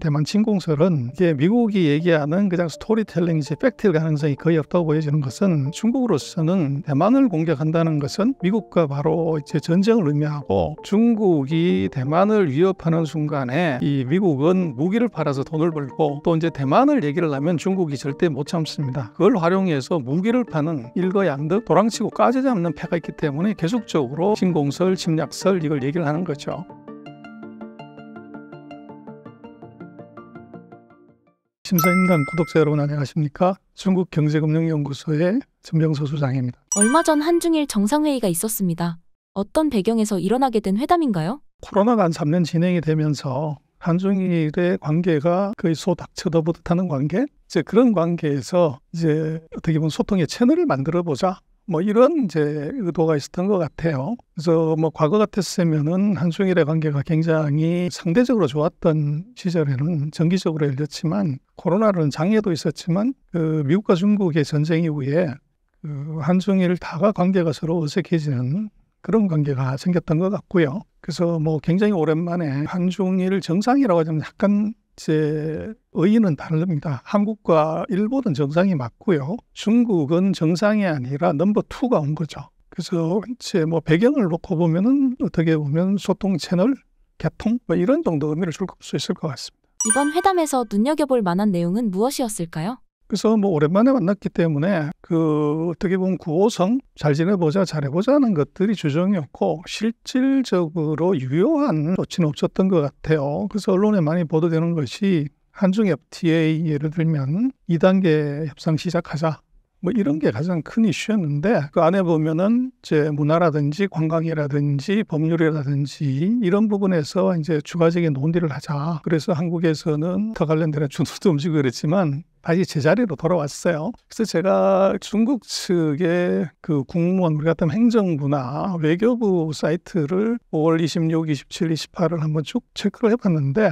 대만 침공설은 이게 미국이 얘기하는 그냥 스토리텔링이지 팩트일 가능성이 거의 없다고 보여지는 것은 중국으로서는 대만을 공격한다는 것은 미국과 바로 이제 전쟁을 의미하고 중국이 대만을 위협하는 순간에 이 미국은 무기를 팔아서 돈을 벌고 또 이제 대만을 얘기를 하면 중국이 절대 못 참습니다. 그걸 활용해서 무기를 파는 일거양득 도랑치고 까지 잡는 패가 있기 때문에 계속적으로 침공설, 침략설 이걸 얘기를 하는 거죠. 심사인단 구독자 여러분 안녕하십니까? 중국경제금융연구소의 전병서 소장입니다. 얼마 전 한중일 정상회의가 있었습니다. 어떤 배경에서 일어나게 된 회담인가요? 코로나가 한 3년 진행이 되면서 한중일의 관계가 거의 소닥쳐더부듯하는 관계? 이제 그런 관계에서 이제 어떻게 보면 소통의 채널을 만들어 보자. 이런 이제 의도가 있었던 것 같아요. 그래서 과거 같았으면은 한중일의 관계가 굉장히 상대적으로 좋았던 시절에는 정기적으로 열렸지만 코로나는 장애도 있었지만 미국과 중국의 전쟁 이후에 한중일 다가 관계가 서로 어색해지는 그런 관계가 생겼던 것 같고요. 그래서 굉장히 오랜만에 한중일 정상이라고 하자면 약간 제 의의는 다릅니다. 한국과 일본은 정상이 맞고요. 중국은 정상이 아니라 넘버 2가 온 거죠. 그래서 이제 배경을 놓고 보면은 어떻게 보면 소통 채널, 개통 이런 정도 의미를 줄 수 있을 것 같습니다. 이번 회담에서 눈여겨볼 만한 내용은 무엇이었을까요? 그래서 오랜만에 만났기 때문에 어떻게 보면 9호성 잘 지내보자 잘해보자는 것들이 주종이었고 실질적으로 유효한 조치는 없었던 것 같아요. 그래서 언론에 많이 보도되는 것이 한중 FTA 예를 들면 2단계 협상 시작하자 이런 게 가장 큰 이슈였는데 그 안에 보면은 이제 문화라든지 관광이라든지 법률이라든지 이런 부분에서 이제 추가적인 논의를 하자. 그래서 한국에서는 더 관련된 준수도 움직이고 그랬지만 다시 제자리로 돌아왔어요. 그래서 제가 중국 측의 국무원, 우리 같은 행정부나 외교부 사이트를 5월 26, 27, 28을 한번 쭉 체크를 해봤는데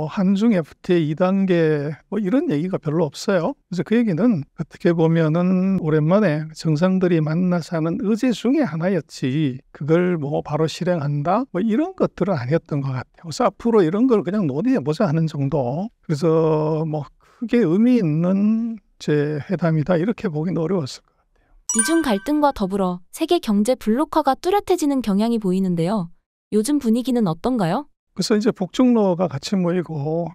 한중 FTA 2단계 이런 얘기가 별로 없어요. 그래서 그 얘기는 어떻게 보면은 오랜만에 정상들이 만나서 하는 의제 중에 하나였지 그걸 바로 실행한다 이런 것들은 아니었던 것 같아요. 그래서 앞으로 이런 걸 그냥 논의해보자 하는 정도. 그래서 크게 의미 있는 제 회담이다 이렇게 보기는 어려웠을 것 같아요. 미중 갈등과 더불어 세계 경제 블록화가 뚜렷해지는 경향이 보이는데요. 요즘 분위기는 어떤가요? 그래서 이제 북중러가 같이 모이고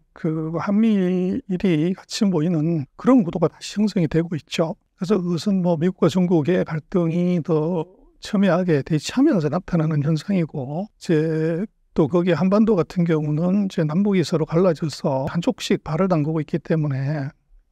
한미일이 같이 모이는 그런 구도가 다시 형성이 되고 있죠. 그래서 그것은 미국과 중국의 갈등이 더 첨예하게 대치하면서 나타나는 현상이고 또 거기에 한반도 같은 경우는 이제 남북이 서로 갈라져서 한쪽씩 발을 담그고 있기 때문에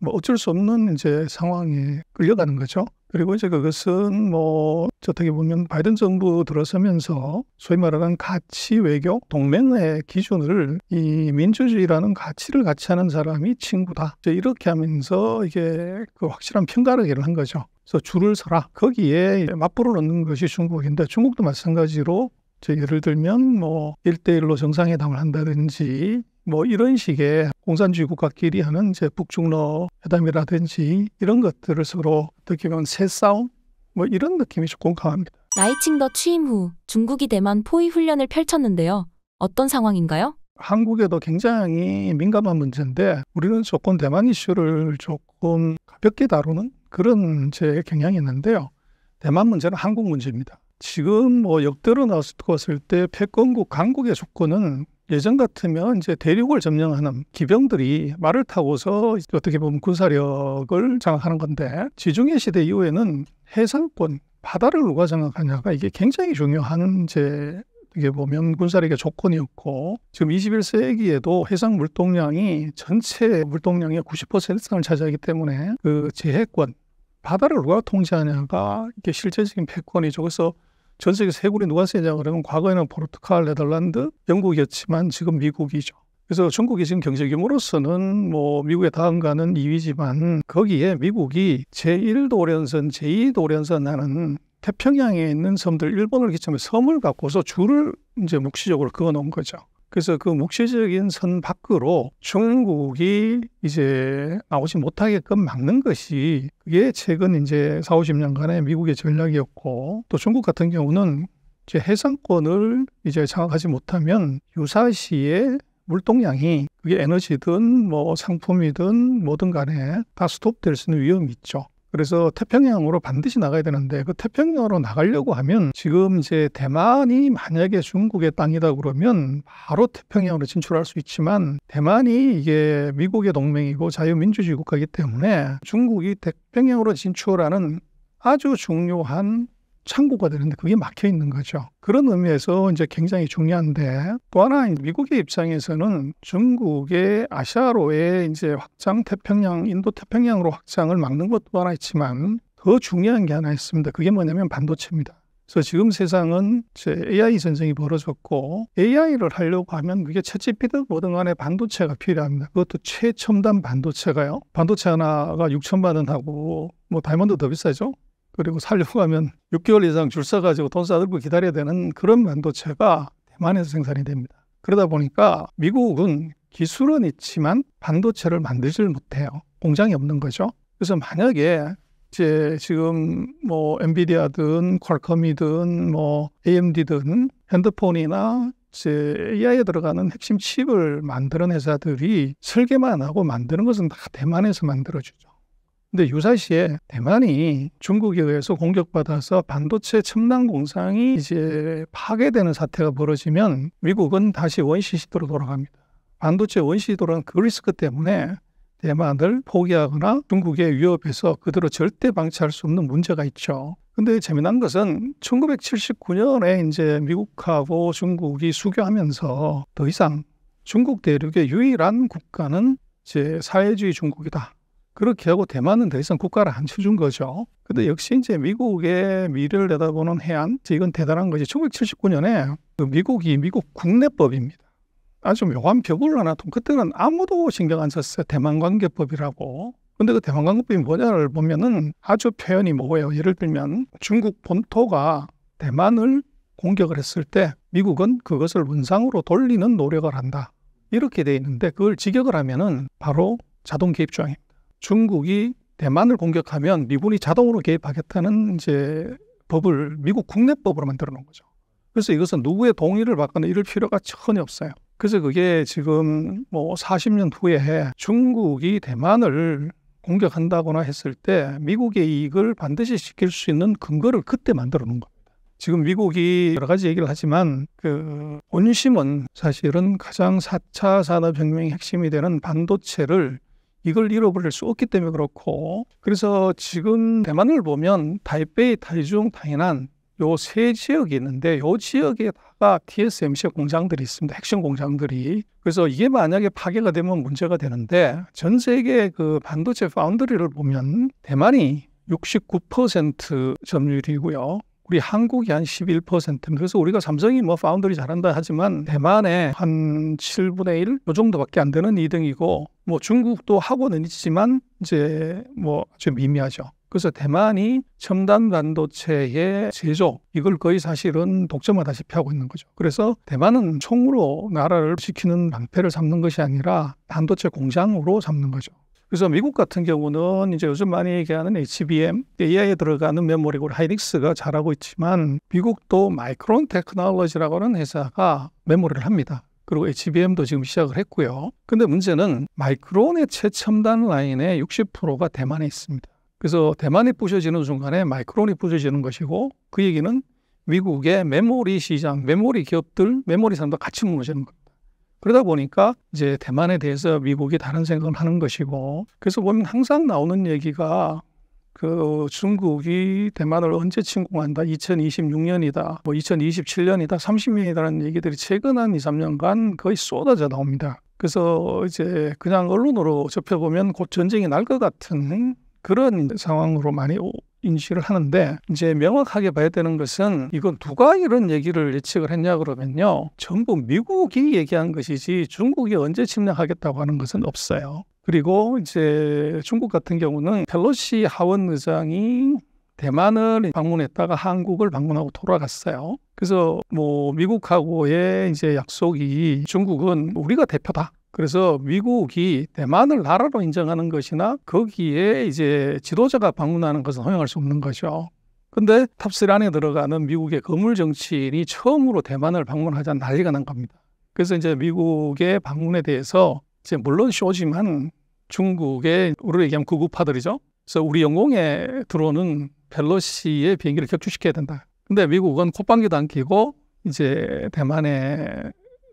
어쩔 수 없는 이제 상황에 끌려가는 거죠. 그리고 이제 그것은 어떻게 보면 바이든 정부 들어서면서 소위 말하는 가치 외교 동맹의 기준을 이 민주주의라는 가치를 같이 하는 사람이 친구다. 이렇게 하면서 이게 확실한 편가르기를 한 거죠. 그래서 줄을 서라. 거기에 맞불을 넣는 것이 중국인데 중국도 마찬가지로 예를 들면 1대1로 정상회담을 한다든지 이런 식의 공산주의 국가끼리 하는 이제 북중러 회담이라든지 이런 것들을 서로 어떻게 보면 새싸움 이런 느낌이 조금 강합니다. 라이칭더 취임 후 중국이 대만 포위 훈련을 펼쳤는데요. 어떤 상황인가요? 한국에도 굉장히 민감한 문제인데 우리는 조금 대만 이슈를 조금 가볍게 다루는 그런 제 경향이 있는데요. 대만 문제는 한국 문제입니다. 지금 역대로 나왔을 때 패권국 강국의 조건은 예전 같으면 이제 대륙을 점령하는 기병들이 말을 타고서 어떻게 보면 군사력을 장악하는 건데 지중해 시대 이후에는 해상권, 바다를 누가 장악하냐가 이게 굉장히 중요한 이제 어떻게 보면 군사력의 조건이었고 지금 21세기에도 해상 물동량이 전체 물동량의 90% 이상을 차지하기 때문에 제해권, 바다를 누가 통제하냐가 이게 실제적인 패권이죠. 그래서 전 세계 세굴이 누가 세냐 그러면 과거에는 포르투갈, 네덜란드, 영국이었지만 지금 미국이죠. 그래서 중국이 지금 경제 규모로서는 미국에 다음가는 2위지만 거기에 미국이 제1도련선, 제2도련선 하는 태평양에 있는 섬들, 일본을 기점으로 섬을 갖고서 줄을 이제 묵시적으로 그어놓은 거죠. 그래서 그 묵시적인 선 밖으로 중국이 이제 나오지 못하게끔 막는 것이 그게 최근 이제 4, 50년간의 미국의 전략이었고 또 중국 같은 경우는 이제 해상권을 이제 장악하지 못하면 유사시에 물동량이 그게 에너지든 뭐 상품이든 뭐든 간에 다 스톱될 수 있는 위험이 있죠. 그래서 태평양으로 반드시 나가야 되는데 그 태평양으로 나가려고 하면 지금 이제 대만이 만약에 중국의 땅이다 그러면 바로 태평양으로 진출할 수 있지만 대만이 이게 미국의 동맹이고 자유민주주의 국가이기 때문에 중국이 태평양으로 진출하는 아주 중요한 창구가 되는데 그게 막혀 있는 거죠. 그런 의미에서 이제 굉장히 중요한데 또 하나 미국의 입장에서는 중국의 아시아로의 이제 확장 태평양, 인도 태평양으로 확장을 막는 것도 하나 있지만 더 중요한 게 하나 있습니다. 그게 뭐냐면 반도체입니다. 그래서 지금 세상은 이제 AI 전쟁이 벌어졌고 AI를 하려고 하면 그게 챗GPT 뭐든 간에 반도체가 필요합니다. 그것도 최첨단 반도체가요. 반도체 하나가 6천만 원 하고 뭐 다이아몬드 더 비싸죠. 그리고 살려고 하면 6개월 이상 줄 서가지고 돈 싸들고 기다려야 되는 그런 반도체가 대만에서 생산이 됩니다. 그러다 보니까 미국은 기술은 있지만 반도체를 만들지를 못해요. 공장이 없는 거죠. 그래서 만약에 이제 지금 뭐 엔비디아든 퀄컴이든 뭐 AMD든 핸드폰이나 이제 AI에 들어가는 핵심 칩을 만드는 회사들이 설계만 하고 만드는 것은 다 대만에서 만들어주죠. 근데 유사시에 대만이 중국에 의해서 공격받아서 반도체 첨단 공장이 이제 파괴되는 사태가 벌어지면 미국은 다시 원시 시대로 돌아갑니다. 반도체 원시 시대로는 그 리스크 때문에 대만을 포기하거나 중국의 위협에서 그대로 절대 방치할 수 없는 문제가 있죠. 근데 재미난 것은 1979년에 이제 미국하고 중국이 수교하면서 더 이상 중국 대륙의 유일한 국가는 이제 사회주의 중국이다. 그렇게 하고 대만은 더 이상 국가를 안 쳐준 거죠. 근데 역시 이제 미국의 미래를 내다보는 해안, 이건 대단한 거지. 1979년에 미국이 미국 국내법입니다. 아주 묘한 벽을 하나 둔 그때는 아무도 신경 안 썼어요. 대만관계법이라고. 근데 그 대만관계법이 뭐냐를 보면은 아주 표현이 뭐예요. 예를 들면 중국 본토가 대만을 공격을 했을 때 미국은 그것을 원상으로 돌리는 노력을 한다. 이렇게 돼 있는데 그걸 직역을 하면은 바로 자동 개입 조항입니다. 중국이 대만을 공격하면 미군이 자동으로 개입하겠다는 이제 법을 미국 국내법으로 만들어 놓은 거죠. 그래서 이것은 누구의 동의를 받거나 이럴 필요가 전혀 없어요. 그래서 그게 지금 뭐 40년 후에 중국이 대만을 공격한다거나 했을 때 미국의 이익을 반드시 지킬 수 있는 근거를 그때 만들어 놓은 겁니다. 지금 미국이 여러 가지 얘기를 하지만 그 본심은 사실은 가장 4차 산업혁명의 핵심이 되는 반도체를 이걸 잃어버릴 수 없기 때문에 그렇고 그래서 지금 대만을 보면 타이베이, 타이중, 타이난 요 세 지역이 있는데 요 지역에다가 TSMC 공장들이 있습니다. 핵심 공장들이. 그래서 이게 만약에 파괴가 되면 문제가 되는데 전 세계 그 반도체 파운드리를 보면 대만이 69% 점유율이고요. 우리 한국이 한 11%입니다. 그래서 우리가 삼성이 뭐 파운드리 잘한다 하지만 대만에 한 7분의 1? 요 정도밖에 안 되는 2등이고 뭐 중국도 하고는 있지만 이제 뭐 아주 미미하죠. 그래서 대만이 첨단 반도체의 제조 이걸 거의 사실은 독점하다시피 하고 있는 거죠. 그래서 대만은 총으로 나라를 지키는 방패를 삼는 것이 아니라 반도체 공장으로 삼는 거죠. 그래서 미국 같은 경우는 이제 요즘 많이 얘기하는 HBM, AI에 들어가는 메모리고 하이닉스가 잘하고 있지만 미국도 마이크론 테크놀로지라고 하는 회사가 메모리를 합니다. 그리고 HBM도 지금 시작을 했고요. 근데 문제는 마이크론의 최첨단 라인의 60%가 대만에 있습니다. 그래서 대만이 부셔지는 순간에 마이크론이 부셔지는 것이고 그 얘기는 미국의 메모리 시장, 메모리 기업들, 메모리 산도 같이 무너지는 겁니다. 그러다 보니까 이제 대만에 대해서 미국이 다른 생각을 하는 것이고 그래서 보면 항상 나오는 얘기가 그 중국이 대만을 언제 침공한다, 2026년이다, 뭐 2027년이다, 30년이다라는 얘기들이 최근 한 2, 3년간 거의 쏟아져 나옵니다. 그래서 이제 그냥 언론으로 접해보면 곧 전쟁이 날 것 같은 그런 상황으로 많이 인식을 하는데 이제 명확하게 봐야 되는 것은 이건 누가 이런 얘기를 예측을 했냐 그러면요. 전부 미국이 얘기한 것이지 중국이 언제 침략하겠다고 하는 것은 없어요. 그리고 이제 중국 같은 경우는 펠로시 하원 의장이 대만을 방문했다가 한국을 방문하고 돌아갔어요. 그래서 뭐 미국하고의 이제 약속이 중국은 우리가 대표다. 그래서 미국이 대만을 나라로 인정하는 것이나 거기에 이제 지도자가 방문하는 것은 허용할 수 없는 거죠. 근데 탑3 안에 들어가는 미국의 거물 정치인이 처음으로 대만을 방문하자 난리가 난 겁니다. 그래서 이제 미국의 방문에 대해서 이제 물론 쇼지만 중국의 우리로 얘기하면 극우파들이죠. 그래서 우리 영공에 들어오는 펠로시의 비행기를 격추시켜야 된다. 근데 미국은 콧방귀도 안 뀌고 이제 대만에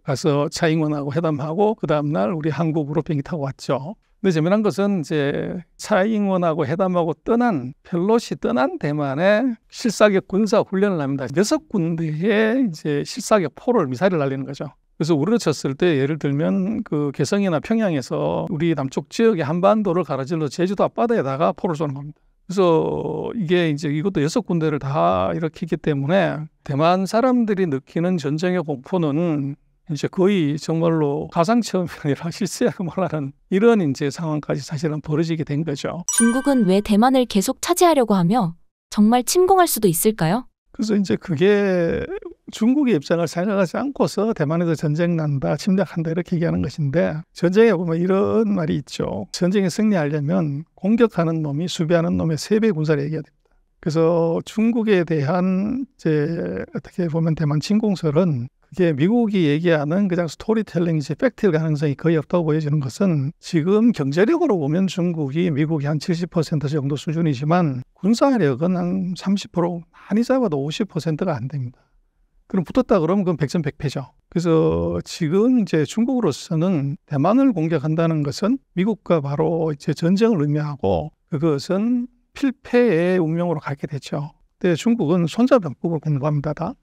가서 차잉원하고 회담하고 그 다음날 우리 한국으로 비행기 타고 왔죠. 근데 재미난 것은 이제 차잉원하고 회담하고 떠난 펠로시 떠난 대만에 실사격 군사 훈련을 합니다. 6군데의 이제 실사격 포를 미사일을 날리는 거죠. 그래서 우리로 쳤을 때 예를 들면 그 개성이나 평양에서 우리 남쪽 지역의 한반도를 가로질러 제주도 앞바다에다가 포를 쏘는 겁니다. 그래서 이게 이제 이것도 6군데를 다 일으키기 때문에 대만 사람들이 느끼는 전쟁의 공포는 이제 거의 정말로 가상 체험이 아니라 실생활하는 이런 이제 상황까지 사실은 벌어지게 된 거죠. 중국은 왜 대만을 계속 차지하려고 하며 정말 침공할 수도 있을까요? 그래서 이제 그게 중국의 입장을 생각하지 않고서 대만에서 전쟁 난다, 침략한다 이렇게 얘기하는 것인데 전쟁에 보면 이런 말이 있죠. 전쟁에 승리하려면 공격하는 놈이 수비하는 놈의 3배 군사를 얘기해야 됩니다. 그래서 중국에 대한 이제 어떻게 보면 대만 침공설은 그게 미국이 얘기하는 그냥 스토리텔링이지 팩트일 가능성이 거의 없다고 보여지는 것은 지금 경제력으로 보면 중국이 미국이 한 70% 정도 수준이지만 군사력은 한 30%, 많이 잡아도 50%가 안 됩니다. 그럼 붙었다 그러면 그건 백전백패죠. 그래서 지금 이제 중국으로서는 대만을 공격한다는 것은 미국과 바로 이제 전쟁을 의미하고 그것은 필패의 운명으로 가게 됐죠. 근데 중국은 손자병법을 공부합니다. 다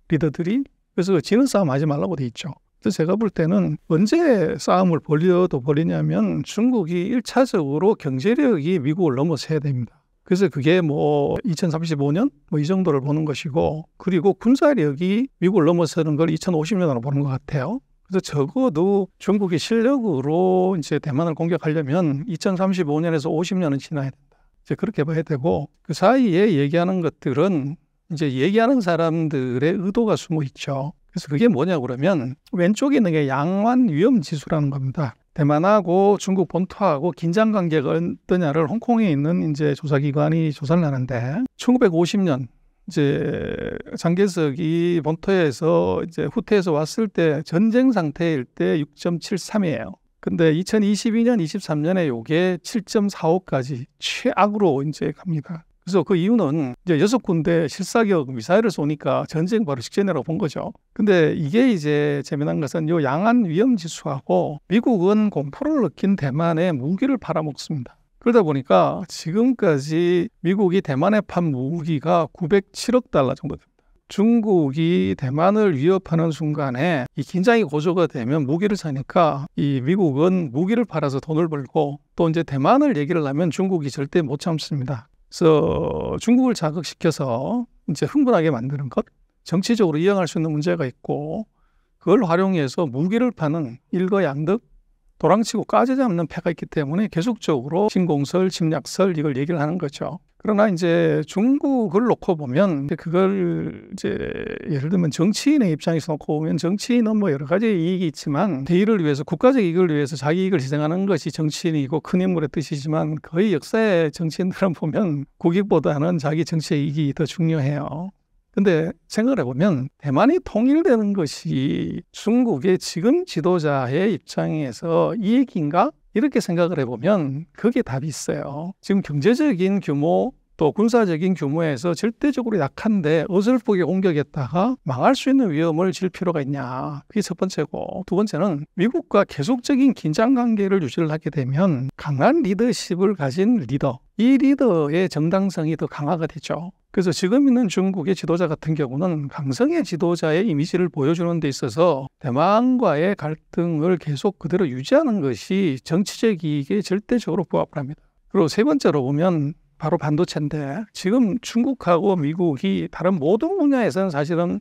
리더들이. 그래서 지는 싸움 하지 말라고 돼 있죠. 그래서 제가 볼 때는 언제 싸움을 벌리냐면 중국이 1차적으로 경제력이 미국을 넘어서야 됩니다. 그래서 그게 뭐 2035년 뭐 이 정도를 보는 것이고 그리고 군사력이 미국을 넘어서는 걸 2050년으로 보는 것 같아요. 그래서 적어도 중국의 실력으로 이제 대만을 공격하려면 2035년에서 50년은 지나야 된다. 이제 그렇게 봐야 되고 그 사이에 얘기하는 것들은 이제 얘기하는 사람들의 의도가 숨어 있죠. 그래서 그게 뭐냐 그러면 왼쪽에 있는 게 양완 위험 지수라는 겁니다. 대만하고 중국 본토하고 긴장 관계가 어떠냐를 홍콩에 있는 이제 조사기관이 조사를 하는데 1950년 이제 장개석이 본토에서 이제 후퇴해서 왔을 때 전쟁 상태일 때 6.73이에요. 근데 2022년, 23년에 요게 7.45까지 최악으로 이제 갑니다. 그래서 그 이유는 이제 6군데 실사격 미사일을 쏘니까 전쟁 바로 직전이라고 본 거죠. 근데 이게 이제 재미난 것은 요 양안 위험 지수하고 미국은 공포를 느낀 대만에 무기를 팔아먹습니다. 그러다 보니까 지금까지 미국이 대만에 판 무기가 907억 달러 정도 됩니다. 중국이 대만을 위협하는 순간에 이 긴장이 고조가 되면 무기를 사니까 이 미국은 무기를 팔아서 돈을 벌고 또 이제 대만을 얘기를 하면 중국이 절대 못 참습니다. 그래서 중국을 자극시켜서 이제 흥분하게 만드는 것, 정치적으로 이용할 수 있는 문제가 있고 그걸 활용해서 무기를 파는 일거양득 도랑치고 까지잡는 패가 있기 때문에 계속적으로 침공설, 침략설 이걸 얘기를 하는 거죠. 그러나 이제 중국을 놓고 보면 그걸 이제 예를 들면 정치인의 입장에서 놓고 보면 정치인은 뭐 여러 가지 이익이 있지만 대의를 위해서 국가적 이익을 위해서 자기 이익을 희생하는 것이 정치인이고 큰 인물의 뜻이지만 거의 역사의 정치인들은 보면 국익보다는 자기 정치의 이익이 더 중요해요. 근데 생각을 해보면 대만이 통일되는 것이 중국의 지금 지도자의 입장에서 이익인가? 이렇게 생각을 해보면 그게 답이 있어요. 지금 경제적인 규모 또 군사적인 규모에서 절대적으로 약한데 어설프게 공격했다가 망할 수 있는 위험을 질 필요가 있냐. 그게 첫 번째고 두 번째는 미국과 계속적인 긴장관계를 유지를 하게 되면 강한 리더십을 가진 리더 이 리더의 정당성이 더 강화가 되죠. 그래서 지금 있는 중국의 지도자 같은 경우는 강성의 지도자의 이미지를 보여주는 데 있어서 대만과의 갈등을 계속 그대로 유지하는 것이 정치적 이익에 절대적으로 부합을 합니다. 그리고 세 번째로 보면 바로 반도체인데 지금 중국하고 미국이 다른 모든 분야에서는 사실은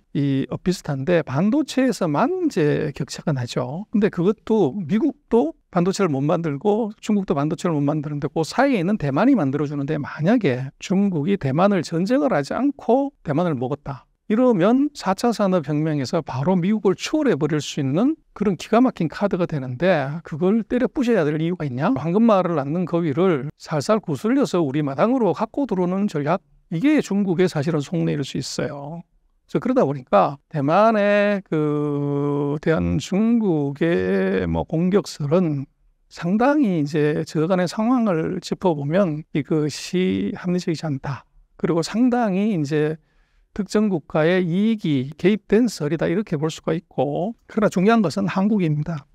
비슷한데 반도체에서만 이제 격차가 나죠. 근데 그것도 미국도 반도체를 못 만들고 중국도 반도체를 못 만드는데 그 사이에 있는 대만이 만들어주는데 만약에 중국이 대만을 전쟁을 하지 않고 대만을 먹었다. 이러면 4차 산업혁명에서 바로 미국을 추월해버릴 수 있는 그런 기가 막힌 카드가 되는데 그걸 때려 부셔야 될 이유가 있냐? 황금말을 낳는 거위를 살살 구슬려서 우리 마당으로 갖고 들어오는 전략 이게 중국의 사실은 속내일 수 있어요. 그래서 그러다 보니까 대만에 대한 중국의 공격설은 상당히 이제 저간의 상황을 짚어보면 이것이 합리적이지 않다. 그리고 상당히 이제 특정 국가의 이익이 개입된 썰이다 이렇게 볼 수가 있고, 그러나 중요한 것은 한국입니다.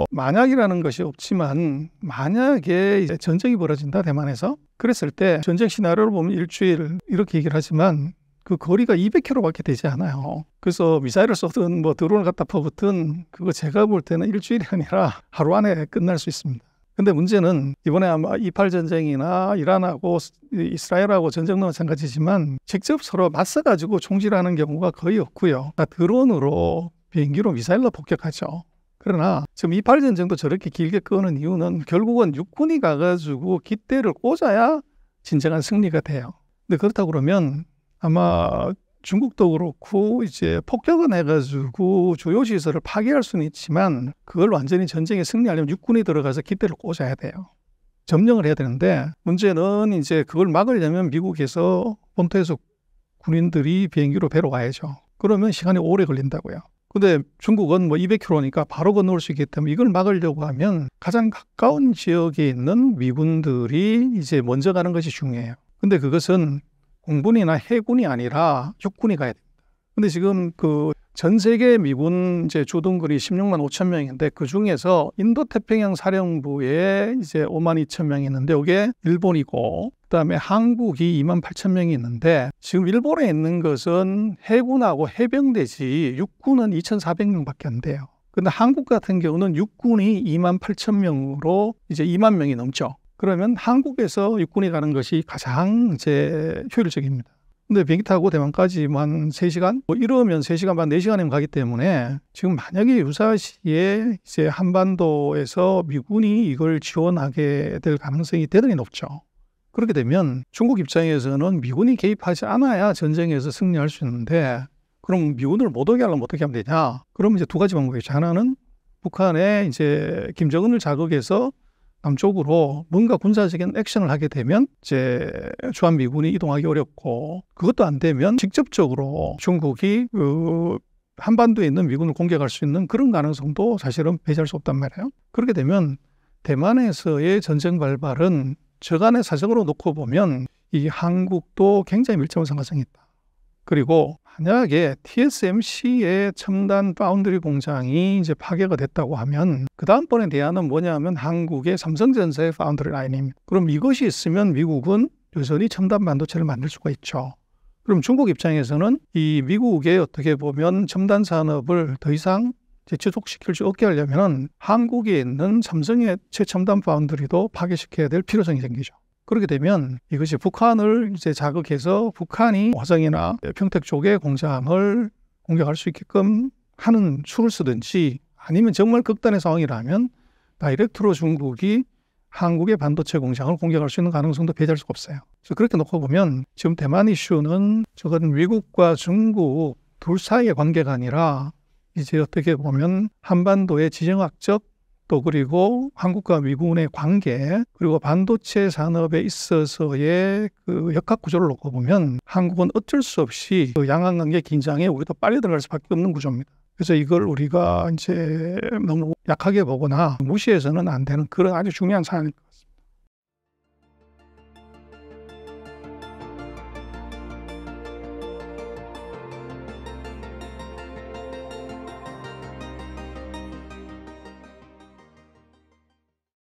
만약이라는 것이 없지만 만약에 이제 전쟁이 벌어진다 대만에서, 그랬을 때 전쟁 시나리오를 보면 일주일 이렇게 얘기를 하지만 그 거리가 200km밖에 되지 않아요. 그래서 미사일을 쏘든 드론을 갖다 퍼붓든 그거 제가 볼 때는 일주일이 아니라 하루 안에 끝날 수 있습니다. 근데 문제는 이번에 아마 28 전쟁이나 이란하고 이스라엘하고 전쟁도 마찬가지지만 직접 서로 맞서가지고 총질하는 경우가 거의 없고요. 드론으로 비행기로 미사일로 폭격하죠. 그러나 지금 28 전쟁도 저렇게 길게 끄는 이유는 결국은 육군이 가가지고 깃대를 꽂아야 진정한 승리가 돼요. 근데 그렇다고 그러면 아마 중국도 그렇고 이제 폭격은 해가지고 주요 시설을 파괴할 수는 있지만 그걸 완전히 전쟁에 승리하려면 육군이 들어가서 깃대를 꽂아야 돼요. 점령을 해야 되는데 문제는 이제 그걸 막으려면 미국에서 본토에서 군인들이 비행기로 배로 와야죠. 그러면 시간이 오래 걸린다고요. 근데 중국은 200km니까 바로 건너올 수 있기 때문에 이걸 막으려고 하면 가장 가까운 지역에 있는 미군들이 이제 먼저 가는 것이 중요해요. 근데 그것은 공군이나 해군이 아니라 육군이 가야 됩니다. 근데 지금 전 세계 미군 이제 주둔군이 16만 5천 명인데 그 중에서 인도태평양 사령부에 이제 5만 2천 명이 있는데 이게 일본이고, 그다음에 한국이 2만 8천 명이 있는데 지금 일본에 있는 것은 해군하고 해병대지 육군은 2,400명밖에 안 돼요. 근데 한국 같은 경우는 육군이 2만 8천 명으로 이제 2만 명이 넘죠. 그러면 한국에서 육군이 가는 것이 가장 이제 효율적입니다. 근데 비행기 타고 대만까지 한 3시간? 이러면 3시간 반, 4시간이면 가기 때문에 지금 만약에 유사시에 이제 한반도에서 미군이 이걸 지원하게 될 가능성이 대단히 높죠. 그렇게 되면 중국 입장에서는 미군이 개입하지 않아야 전쟁에서 승리할 수 있는데, 그럼 미군을 못 오게 하려면 어떻게 하면 되냐? 그러면 이제 두 가지 방법이 있죠. 하나는 북한에 이제 김정은을 자극해서 남쪽으로 뭔가 군사적인 액션을 하게 되면 이제 주한미군이 이동하기 어렵고, 그것도 안 되면 직접적으로 중국이 한반도에 있는 미군을 공격할 수 있는 그런 가능성도 사실은 배제할 수 없단 말이에요. 그렇게 되면 대만에서의 전쟁 발발은 저간의 사정으로 놓고 보면 이 한국도 굉장히 밀접한 상관성이 있다. 그리고 만약에 TSMC의 첨단 파운드리 공장이 이제 파괴가 됐다고 하면 그 다음번에 대안은 뭐냐면 한국의 삼성전자의 파운드리 라인입니다. 그럼 이것이 있으면 미국은 여전히 첨단 반도체를 만들 수가 있죠. 그럼 중국 입장에서는 이 미국의 어떻게 보면 첨단 산업을 더 이상 지속시킬 수 없게 하려면 한국에 있는 삼성의 최첨단 파운드리도 파괴시켜야 될 필요성이 생기죠. 그렇게 되면 이것이 북한을 이제 자극해서 북한이 화성이나 평택 쪽의 공장을 공격할 수 있게끔 하는 수를 쓰든지, 아니면 정말 극단의 상황이라면 다이렉트로 중국이 한국의 반도체 공장을 공격할 수 있는 가능성도 배제할 수가 없어요. 그래서 그렇게 놓고 보면 지금 대만 이슈는 저건 미국과 중국 둘 사이의 관계가 아니라 이제 어떻게 보면 한반도의 지정학적 또 그리고 한국과 미군의 관계, 그리고 반도체 산업에 있어서의 그 역학 구조를 놓고 보면 한국은 어쩔 수 없이 양안관계 긴장에 우리도 빨리 들어갈 수밖에 없는 구조입니다. 그래서 이걸 우리가 이제 너무 약하게 보거나 무시해서는 안 되는 그런 아주 중요한 사안일 겁니다.